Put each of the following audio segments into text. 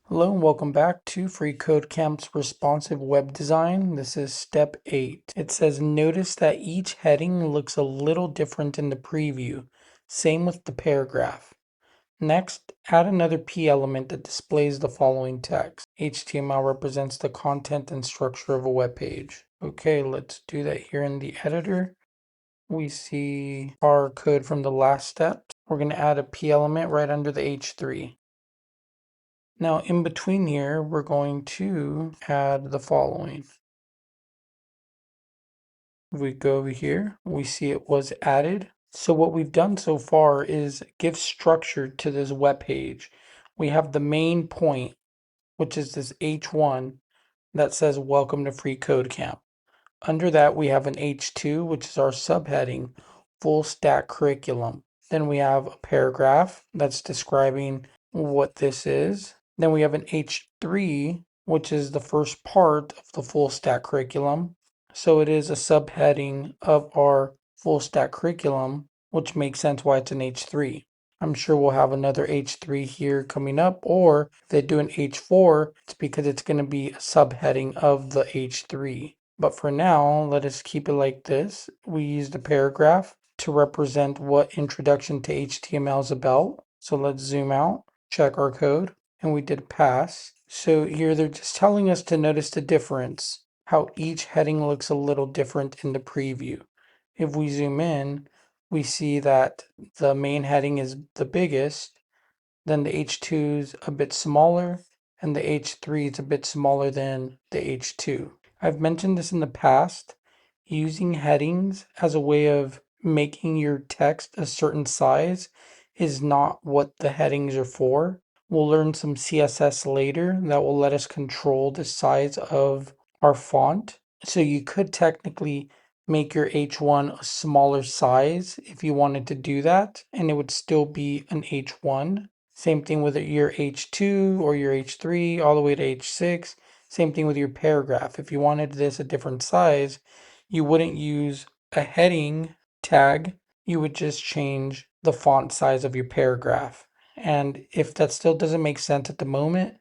Hello and welcome back to freeCodeCamp's responsive web design. This is step 8. It says notice that each heading looks a little different in the preview. Same with the paragraph. Next, add another P element that displays the following text. HTML represents the content and structure of a web page. Okay, let's do that here in the editor. We see our code from the last step. We're going to add a P element right under the H3. Now in between here, we're going to add the following. If we go over here, we see it was added. So what we've done so far is give structure to this web page. We have the main point, which is this H1 that says welcome to freeCodeCamp. Under that, we have an H2, which is our subheading, full stack curriculum. Then we have a paragraph that's describing what this is. Then we have an H3, which is the first part of the full stack curriculum. So it is a subheading of our full stack curriculum, which makes sense why it's an H3. I'm sure we'll have another H3 here coming up, or if they do an H4, it's because it's going to be a subheading of the H3. But for now, let us keep it like this. We use the paragraph to represent what introduction to HTML is about. So let's zoom out, check our code, and we did pass. So here they're just telling us to notice the difference, how each heading looks a little different in the preview. If we zoom in, we see that the main heading is the biggest, then the H2 is a bit smaller, and the H3 is a bit smaller than the H2. I've mentioned this in the past, using headings as a way of making your text a certain size is not what the headings are for. We'll learn some CSS later that will let us control the size of our font. So you could technically make your H1 a smaller size if you wanted to do that, and it would still be an H1. Same thing with your H2 or your H3 all the way to H6. Same thing with your paragraph. If you wanted this a different size, you wouldn't use a heading tag. You would just change the font size of your paragraph. And if that still doesn't make sense at the moment,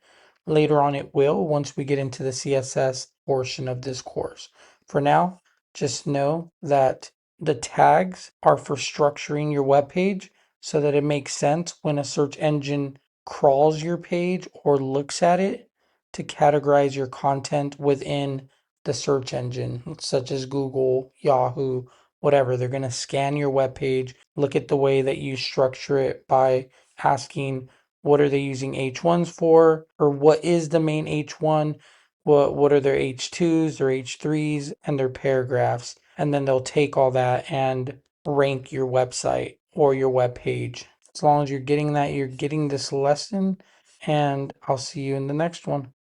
later on it will once we get into the CSS portion of this course. For now, just know that the tags are for structuring your web page so that it makes sense when a search engine crawls your page or looks at it to categorize your content within the search engine, such as Google, Yahoo, whatever. They're going to scan your web page, look at the way that you structure it by asking what are they using H1s for, or what is the main H1, what are their H2s, their H3s, and their paragraphs. And then they'll take all that and rank your website or your web page. As long as you're getting that, you're getting this lesson, and I'll see you in the next one.